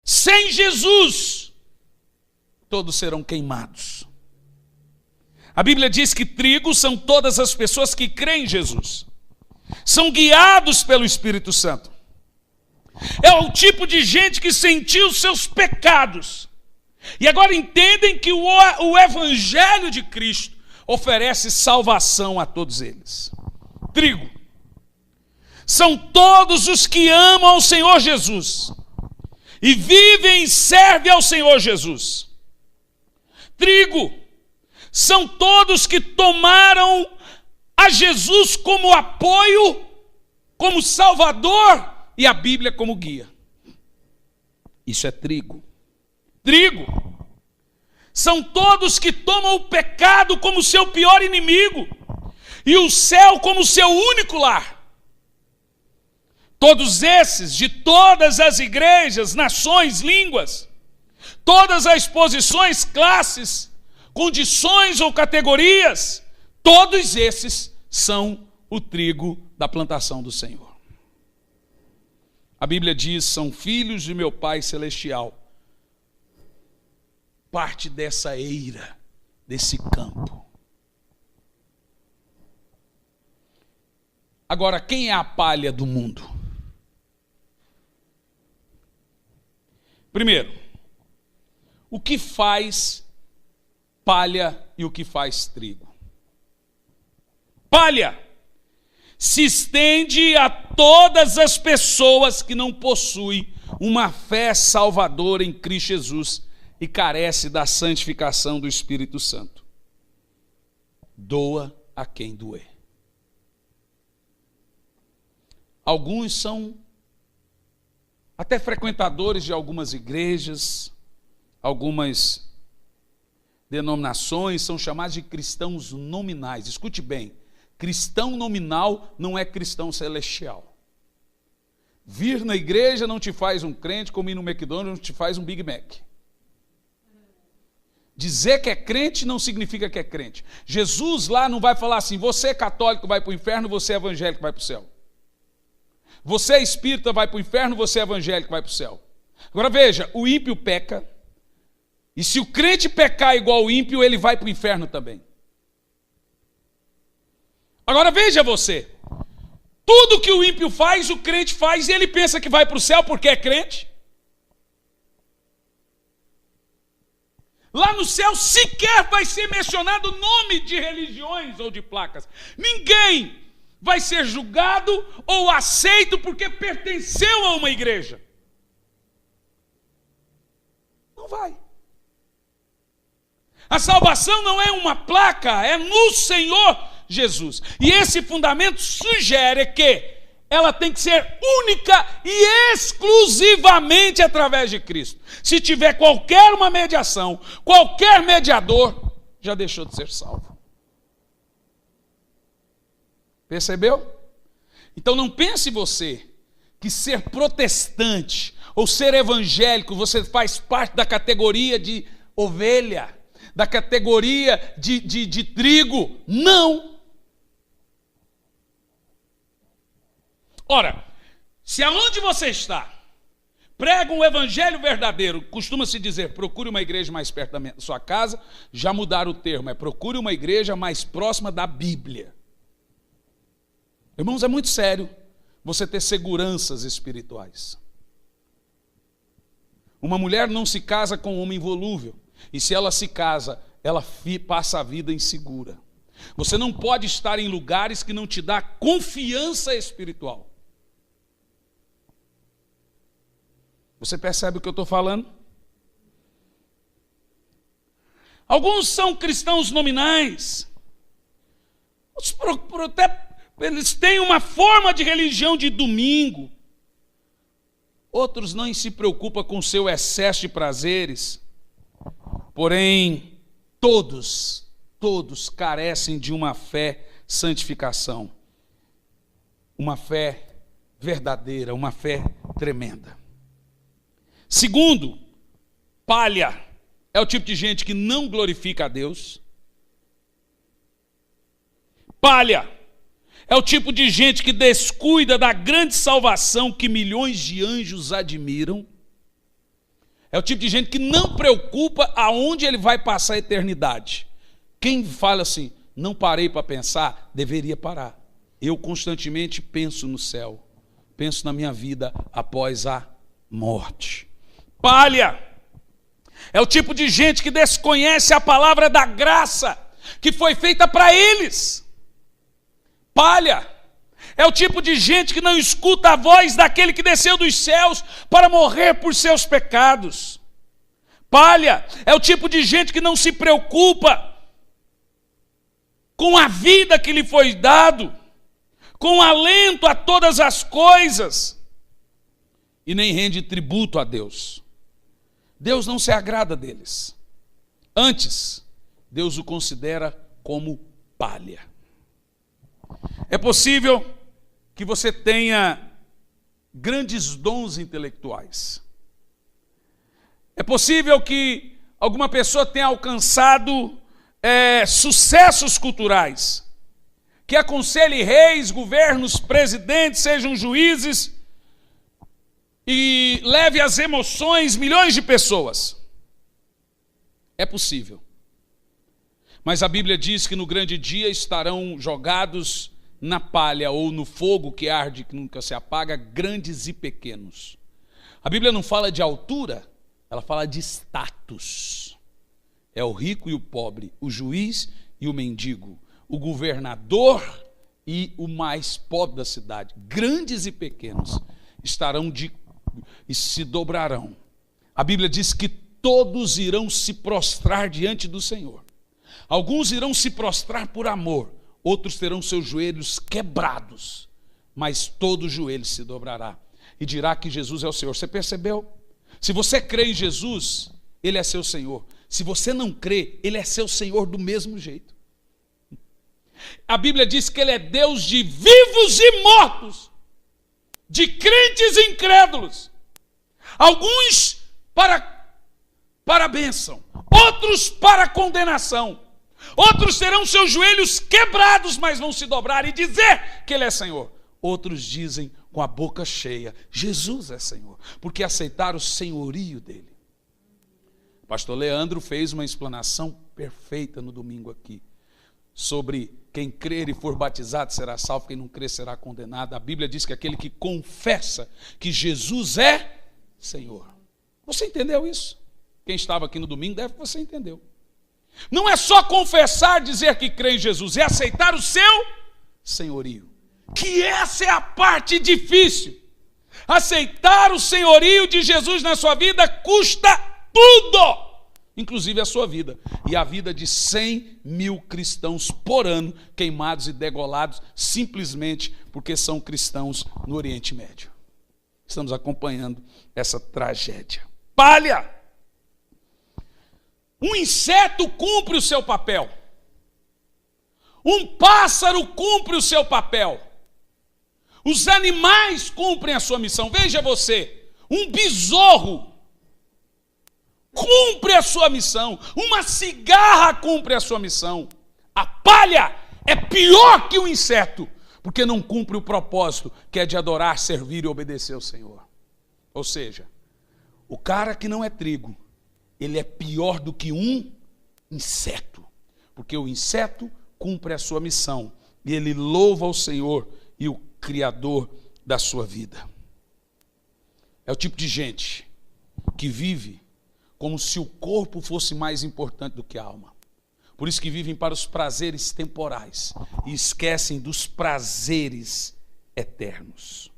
Sem Jesus, todos serão queimados. A Bíblia diz que trigo são todas as pessoas que creem em Jesus. São guiados pelo Espírito Santo. É o tipo de gente que sentiu seus pecados. E agora entendem que o Evangelho de Cristo oferece salvação a todos eles. Trigo são todos os que amam ao Senhor Jesus e vivem e servem ao Senhor Jesus. Trigo são todos que tomaram a Jesus como apoio, como Salvador e a Bíblia como guia. Isso é trigo. Trigo são todos que tomam o pecado como seu pior inimigo e o céu como seu único lar. Todos esses, de todas as igrejas, nações, línguas, todas as posições, classes, condições ou categorias, todos esses são o trigo da plantação do Senhor. A Bíblia diz: são filhos de meu Pai Celestial, parte dessa eira, desse campo. Agora, quem é a palha do mundo? Primeiro, o que faz palha e o que faz trigo? Palha se estende a todas as pessoas que não possuem uma fé salvadora em Cristo Jesus e carece da santificação do Espírito Santo. Doa a quem doer. Alguns são até frequentadores de algumas igrejas, algumas denominações, são chamados de cristãos nominais. Escute bem, cristão nominal não é cristão celestial. Vir na igreja não te faz um crente, como ir no McDonald's não te faz um Big Mac. Dizer que é crente não significa que é crente. Jesus lá não vai falar assim: você é católico, vai para o inferno, você é evangélico, vai para o céu. Você é espírita, vai para o inferno, você é evangélico, vai para o céu. Agora veja, o ímpio peca, e se o crente pecar igual o ímpio, ele vai para o inferno também. Agora veja você, tudo que o ímpio faz, o crente faz, e ele pensa que vai para o céu porque é crente. Lá no céu sequer vai ser mencionado o nome de religiões ou de placas. Ninguém vai ser julgado ou aceito porque pertenceu a uma igreja. Não vai. A salvação não é uma placa, é no Senhor Jesus. E esse fundamento sugere que ela tem que ser única e exclusivamente através de Cristo. Se tiver qualquer uma mediação, qualquer mediador, já deixou de ser salvo. Percebeu? Então não pense você que ser protestante ou ser evangélico, você faz parte da categoria de ovelha, da categoria de trigo. Não! Ora, se aonde você está prega um evangelho verdadeiro, costuma-se dizer, procure uma igreja mais perto da sua casa, já mudaram o termo, procure uma igreja mais próxima da Bíblia. Irmãos, é muito sério você ter seguranças espirituais. Uma mulher não se casa com um homem involúvel, e se ela se casa, ela passa a vida insegura. Você não pode estar em lugares que não te dá confiança espiritual. Você percebe o que eu estou falando? Alguns são cristãos nominais. Eles têm uma forma de religião de domingo. Outros não se preocupam com o seu excesso de prazeres. Porém, todos carecem de uma fé santificação. Uma fé verdadeira, uma fé tremenda. Segundo, palha é o tipo de gente que não glorifica a Deus. Palha é o tipo de gente que descuida da grande salvação que milhões de anjos admiram. É o tipo de gente que não preocupa aonde ele vai passar a eternidade. Quem fala assim, não parei para pensar, deveria parar. Eu constantemente penso no céu, penso na minha vida após a morte. Palha é o tipo de gente que desconhece a palavra da graça que foi feita para eles. Palha é o tipo de gente que não escuta a voz daquele que desceu dos céus para morrer por seus pecados. Palha é o tipo de gente que não se preocupa com a vida que lhe foi dado, com alento a todas as coisas, e nem rende tributo a Deus. Deus não se agrada deles. Antes, Deus o considera como palha. É possível que você tenha grandes dons intelectuais. É possível que alguma pessoa tenha alcançado sucessos culturais, que aconselhe reis, governos, presidentes, sejam juízes, e leve às emoções milhões de pessoas. É possível. Mas a Bíblia diz que no grande dia estarão jogados na palha ou no fogo que arde, que nunca se apaga, grandes e pequenos. A Bíblia não fala de altura, ela fala de status. É o rico e o pobre, o juiz e o mendigo, o governador e o mais pobre da cidade. Grandes e pequenos estarão e se dobrarão. A Bíblia diz que todos irão se prostrar diante do Senhor. Alguns irão se prostrar por amor, outros terão seus joelhos quebrados, mas todo joelho se dobrará e dirá que Jesus é o Senhor. Você percebeu? Se você crê em Jesus, Ele é seu Senhor. Se você não crê, Ele é seu Senhor do mesmo jeito. A Bíblia diz que Ele é Deus de vivos e mortos, de crentes e incrédulos. Alguns para a bênção, outros para a condenação. Outros terão seus joelhos quebrados, mas vão se dobrar e dizer que Ele é Senhor. Outros dizem com a boca cheia, Jesus é Senhor, porque aceitaram o senhorio dEle. O pastor Leandro fez uma explanação perfeita no domingo aqui, sobre quem crer e for batizado será salvo, quem não crer será condenado. A Bíblia diz que aquele que confessa que Jesus é Senhor. Você entendeu isso? Quem estava aqui no domingo deve que você entendeu. Não é só confessar, dizer que crê em Jesus, é aceitar o seu senhorio. Que essa é a parte difícil. Aceitar o senhorio de Jesus na sua vida custa tudo, inclusive a sua vida. E a vida de 100 mil cristãos por ano, queimados e degolados, simplesmente porque são cristãos no Oriente Médio. Estamos acompanhando essa tragédia. Palha! Um inseto cumpre o seu papel. Um pássaro cumpre o seu papel. Os animais cumprem a sua missão. Veja você, um besouro cumpre a sua missão. Uma cigarra cumpre a sua missão. A palha é pior que o inseto, porque não cumpre o propósito, que é de adorar, servir e obedecer ao Senhor. Ou seja, o cara que não é trigo, ele é pior do que um inseto, porque o inseto cumpre a sua missão e ele louva ao Senhor e o Criador da sua vida. É o tipo de gente que vive como se o corpo fosse mais importante do que a alma. Por isso que vivem para os prazeres temporais e esquecem dos prazeres eternos.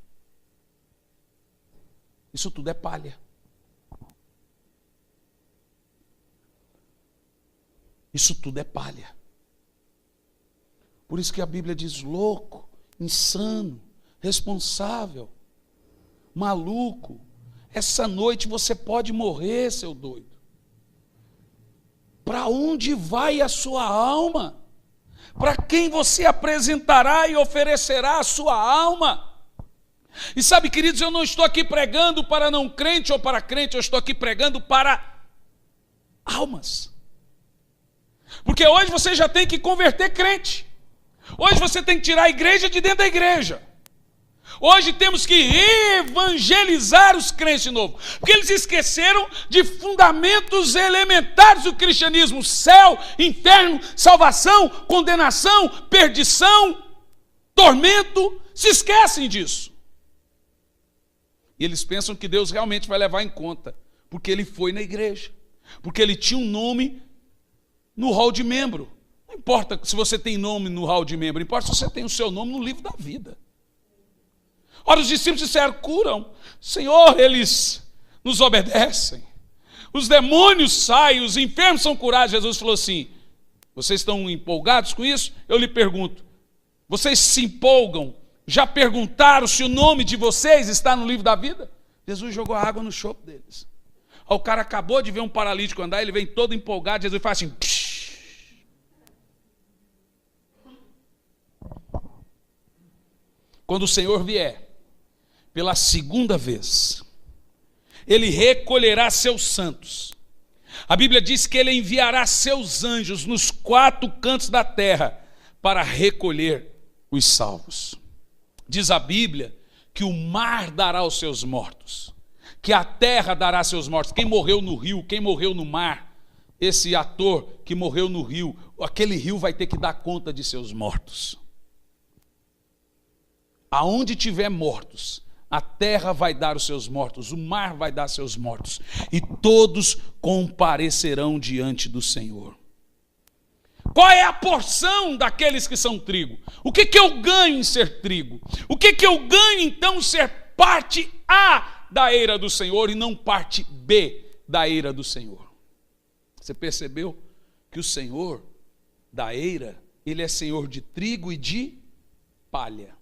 Isso tudo é palha. Isso tudo é palha. Por isso que a Bíblia diz louco, insano, responsável, maluco. Essa noite você pode morrer, seu doido. Para onde vai a sua alma? Para quem você apresentará e oferecerá a sua alma? E sabe, queridos, eu não estou aqui pregando para não crente ou para crente, eu estou aqui pregando para almas. Porque hoje você já tem que converter crente. Hoje você tem que tirar a igreja de dentro da igreja. Hoje temos que evangelizar os crentes de novo, porque eles esqueceram de fundamentos elementares do cristianismo: céu, inferno, salvação, condenação, perdição, tormento. Se esquecem disso. E eles pensam que Deus realmente vai levar em conta, porque ele foi na igreja, porque ele tinha um nome no hall de membro. Não importa se você tem nome no hall de membro, importa se você tem o seu nome no livro da vida. Ora, os discípulos disseram: curam, Senhor, eles nos obedecem, os demônios saem, os enfermos são curados. Jesus falou assim: vocês estão empolgados com isso? Eu lhe pergunto, vocês se empolgam? Já perguntaram se o nome de vocês está no livro da vida? Jesus jogou água no chope deles. O cara acabou de ver um paralítico andar, ele vem todo empolgado, Jesus faz assim: psh. Quando o Senhor vier pela segunda vez, ele recolherá seus santos. A Bíblia diz que ele enviará seus anjos nos 4 cantos da terra para recolher os salvos. Diz a Bíblia que o mar dará os seus mortos, que a terra dará seus mortos. Quem morreu no rio, quem morreu no mar, esse ator que morreu no rio, aquele rio vai ter que dar conta de seus mortos. Aonde tiver mortos, a terra vai dar os seus mortos, o mar vai dar seus mortos, e todos comparecerão diante do Senhor. Qual é a porção daqueles que são trigo? O que eu ganho em ser trigo? O que eu ganho então em ser parte A da eira do Senhor e não parte B da eira do Senhor? Você percebeu que o Senhor da eira, ele é Senhor de trigo e de palha.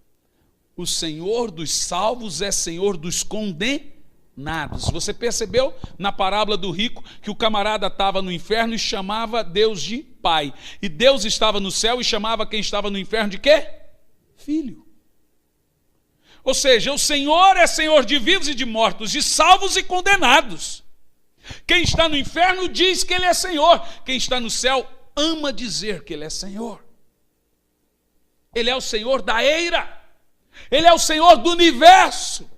O Senhor dos salvos é Senhor dos condenados. Você percebeu na parábola do rico que o camarada estava no inferno e chamava Deus de pai, e Deus estava no céu e chamava quem estava no inferno de quê? Filho. Ou seja, o Senhor é Senhor de vivos e de mortos, de salvos e condenados. Quem está no inferno diz que ele é Senhor, quem está no céu ama dizer que ele é Senhor. Ele é o Senhor da eira, ele é o Senhor do universo.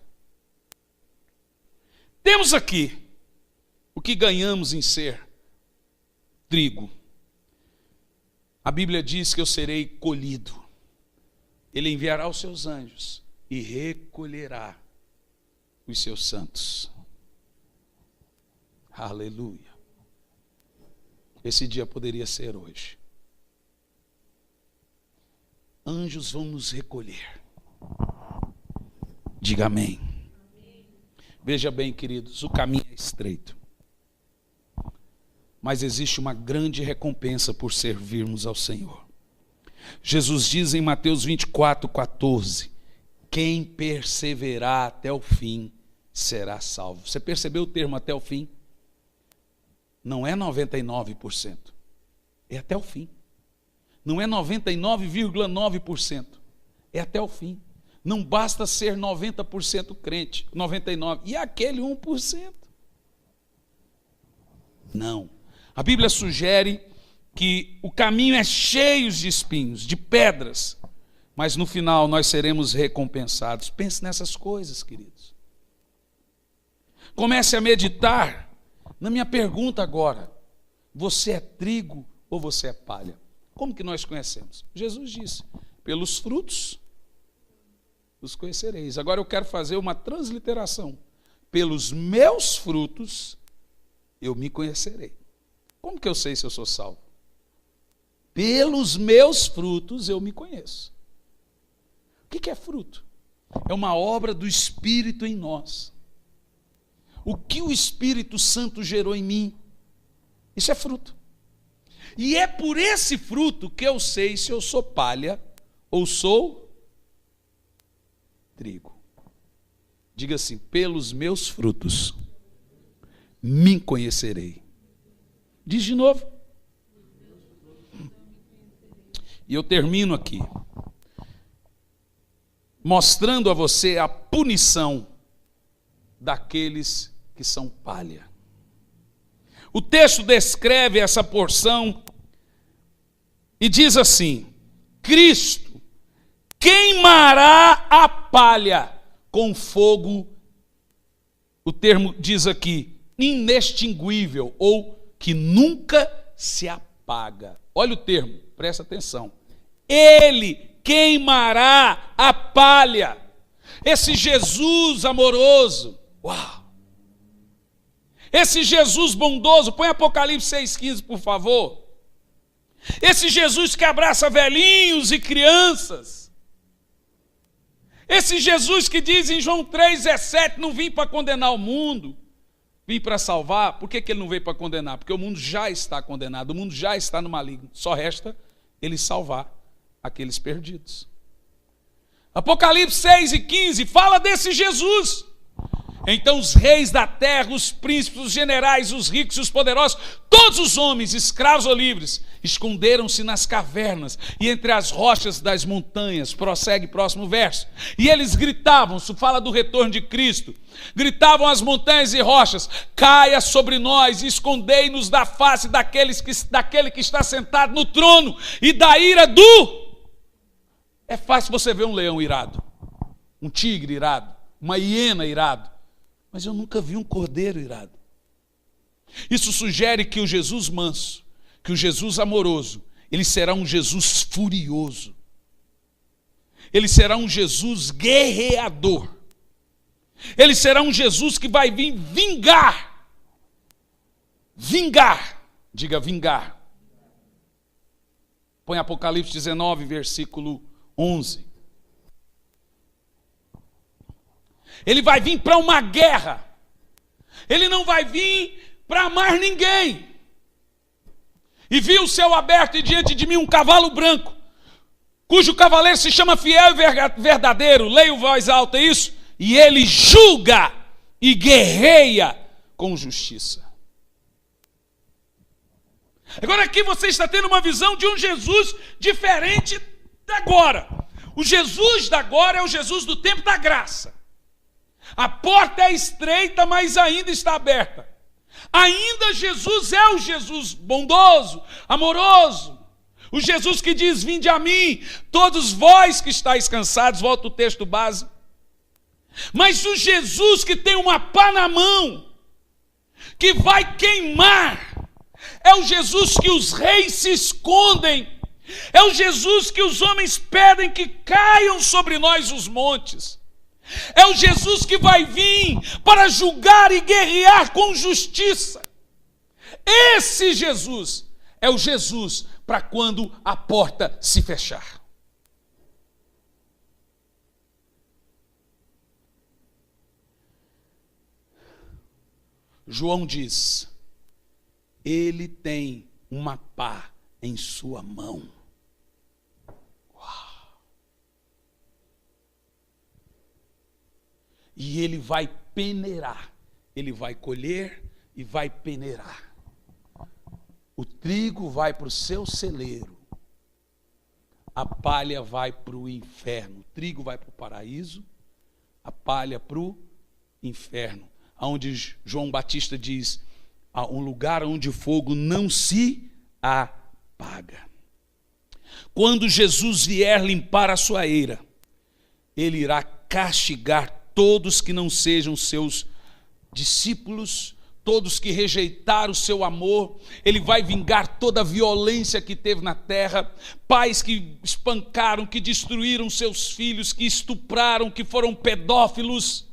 Temos aqui o que ganhamos em ser trigo. A Bíblia diz que eu serei colhido. Ele enviará os seus anjos e recolherá os seus santos. Aleluia. Esse dia poderia ser hoje. Anjos vão nos recolher. Diga amém. Veja bem, queridos, o caminho é estreito, mas existe uma grande recompensa por servirmos ao Senhor. Jesus diz em Mateus 24:14, quem perseverar até o fim será salvo. Você percebeu o termo até o fim? Não é 99%, é até o fim. Não é 99,9%, é até o fim. Não basta ser 90% crente, 99%, e aquele 1%. Não. A Bíblia sugere que o caminho é cheio de espinhos, de pedras, mas no final nós seremos recompensados. Pense nessas coisas, queridos. Comece a meditar na minha pergunta agora. Você é trigo ou você é palha? Como que nós conhecemos? Jesus disse, pelos frutos os conhecereis. Agora eu quero fazer uma transliteração. Pelos meus frutos eu me conhecerei. Como que eu sei se eu sou salvo? Pelos meus frutos eu me conheço. O que é fruto? É uma obra do Espírito em nós. O que o Espírito Santo gerou em mim, isso é fruto. E é por esse fruto que eu sei se eu sou palha ou sou trigo. Diga assim, pelos meus frutos me conhecerei. Diz de novo. E eu termino aqui, mostrando a você a punição daqueles que são palha. O texto descreve essa porção e diz assim: Cristo queimará a palha com fogo, o termo diz aqui, inextinguível, ou que nunca se apaga. Olha o termo, presta atenção. Ele queimará a palha. Esse Jesus amoroso, uau! Esse Jesus bondoso, põe Apocalipse 6,15, por favor. Esse Jesus que abraça velhinhos e crianças. Esse Jesus que diz em João 3,17, não vim para condenar o mundo, vim para salvar. Por que ele não veio para condenar? Porque o mundo já está condenado, o mundo já está no maligno. Só resta ele salvar aqueles perdidos. Apocalipse 6,15 fala desse Jesus. Então os reis da terra, os príncipes, os generais, os ricos e os poderosos, todos os homens, escravos ou livres, esconderam-se nas cavernas e entre as rochas das montanhas. Prossegue próximo verso. E eles gritavam, isso fala do retorno de Cristo, gritavam às montanhas e rochas: caia sobre nós e escondei-nos da face daquele que está sentado no trono e da ira do... É fácil você ver um leão irado, um tigre irado, uma hiena irado, mas eu nunca vi um cordeiro irado. Isso sugere que o Jesus manso, que o Jesus amoroso, ele será um Jesus furioso. Ele será um Jesus guerreador. Ele será um Jesus que vai vir vingar. Vingar. Diga vingar. Põe Apocalipse 19, versículo 11. Ele vai vir para uma guerra. Ele não vai vir para amar ninguém. E vi o céu aberto e diante de mim um cavalo branco, cujo cavaleiro se chama Fiel e Verdadeiro. Leia em voz alta isso. E ele julga e guerreia com justiça. Agora aqui você está tendo uma visão de um Jesus diferente da agora. O Jesus da agora é o Jesus do tempo da graça. A porta é estreita, mas ainda está aberta. Ainda Jesus é o Jesus bondoso, amoroso. O Jesus que diz: vinde a mim, todos vós que estáis cansados. Volta o texto base. Mas o Jesus que tem uma pá na mão, que vai queimar, é o Jesus que os reis se escondem. É o Jesus que os homens pedem que caiam sobre nós os montes. É o Jesus que vai vir para julgar e guerrear com justiça. Esse Jesus é o Jesus para quando a porta se fechar. João diz: ele tem uma pá em sua mão. E ele vai peneirar, ele vai colher e vai peneirar. O trigo vai para o seu celeiro, a palha vai para o inferno. O trigo vai para o paraíso, a palha para o inferno. Onde João Batista diz: há um lugar onde o fogo não se apaga. Quando Jesus vier limpar a sua eira, ele irá castigar todos que não sejam seus discípulos, todos que rejeitaram o seu amor. Ele vai vingar toda a violência que teve na terra, pais que espancaram, que destruíram seus filhos, que estupraram, que foram pedófilos.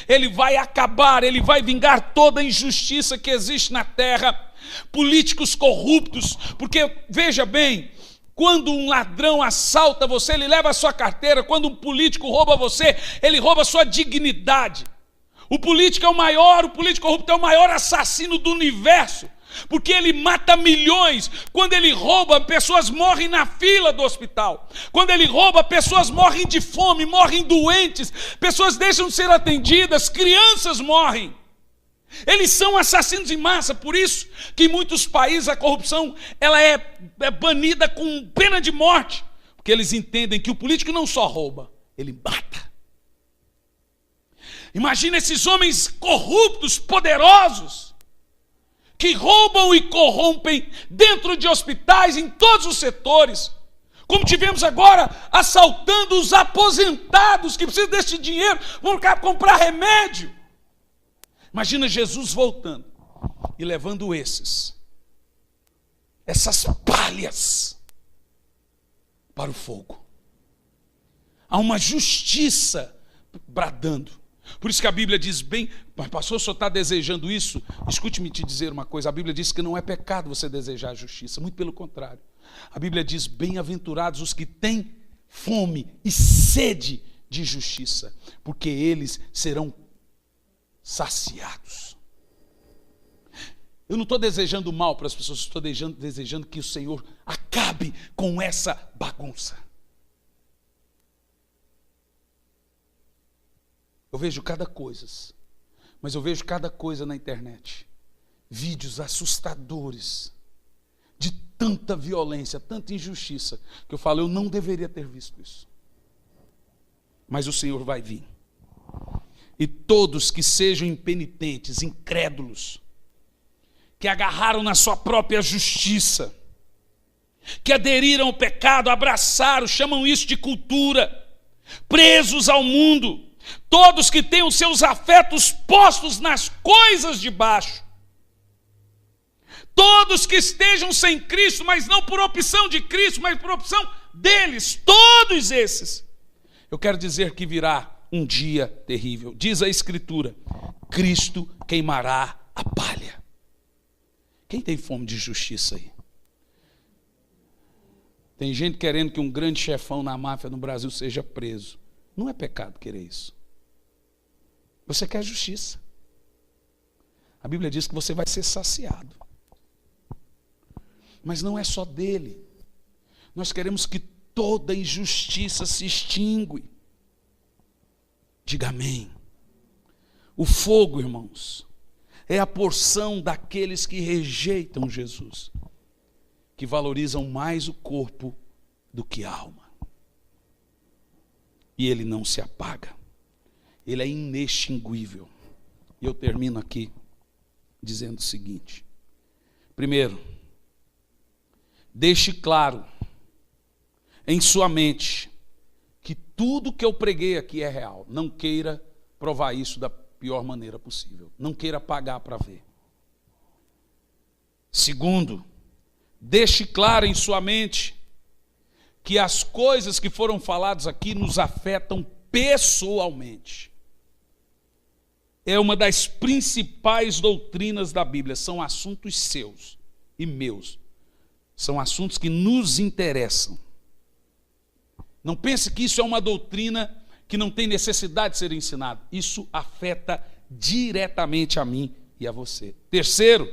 Ele vai acabar, ele vai vingar toda a injustiça que existe na terra, políticos corruptos, porque veja bem, quando um ladrão assalta você, ele leva a sua carteira. Quando um político rouba você, ele rouba a sua dignidade. O político corrupto é o maior assassino do universo, porque ele mata milhões. Quando ele rouba, pessoas morrem na fila do hospital. Quando ele rouba, pessoas morrem de fome, morrem doentes, pessoas deixam de ser atendidas, crianças morrem. Eles são assassinos em massa. Por isso que em muitos países a corrupção ela é banida com pena de morte, porque eles entendem que o político não só rouba, ele mata. Imagina esses homens corruptos, poderosos, que roubam e corrompem dentro de hospitais, em todos os setores. Como tivemos agora assaltando os aposentados que precisam desse dinheiro para comprar remédio. Imagina Jesus voltando e levando essas palhas para o fogo. Há uma justiça bradando. Por isso que a Bíblia diz bem, mas pastor, o senhor está desejando isso? Escute-me te dizer uma coisa, a Bíblia diz que não é pecado você desejar a justiça, muito pelo contrário. A Bíblia diz, bem-aventurados os que têm fome e sede de justiça, porque eles serão saciados. Eu não estou desejando mal para as pessoas, estou desejando que o Senhor acabe com essa bagunça. Eu vejo cada coisa, mas eu vejo cada coisa na internet. Vídeos assustadores de tanta violência, tanta injustiça, que eu falo, eu não deveria ter visto isso. Mas o Senhor vai vir. E todos que sejam impenitentes, incrédulos, que agarraram na sua própria justiça, que aderiram ao pecado, abraçaram, chamam isso de cultura, presos ao mundo, todos que têm os seus afetos postos nas coisas de baixo, todos que estejam sem Cristo, mas não por opção de Cristo, mas por opção deles, todos esses, eu quero dizer que virá um dia terrível. Diz a Escritura, Cristo queimará a palha. Quem tem fome de justiça aí? Tem gente querendo que um grande chefão na máfia no Brasil seja preso. Não é pecado querer isso. Você quer justiça. A Bíblia diz que você vai ser saciado. Mas não é só dele. Nós queremos que toda injustiça se extingue. Diga amém. O fogo, irmãos, é a porção daqueles que rejeitam Jesus, que valorizam mais o corpo do que a alma. E ele não se apaga. Ele é inextinguível. E eu termino aqui dizendo o seguinte. Primeiro, deixe claro em sua mente que tudo que eu preguei aqui é real. Não queira provar isso da pior maneira possível. Não queira pagar para ver. Segundo, deixe claro em sua mente que as coisas que foram faladas aqui nos afetam pessoalmente. É uma das principais doutrinas da Bíblia. São assuntos seus e meus. São assuntos que nos interessam. Não pense que isso é uma doutrina que não tem necessidade de ser ensinada. Isso afeta diretamente a mim e a você. Terceiro,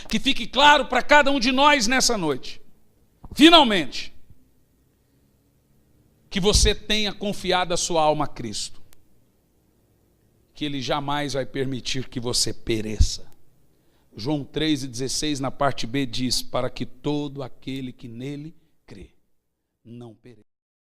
que fique claro para cada um de nós nessa noite, finalmente, que você tenha confiado a sua alma a Cristo. Que Ele jamais vai permitir que você pereça. João 3,16, na parte B, diz, para que todo aquele que nele crê, não pereça.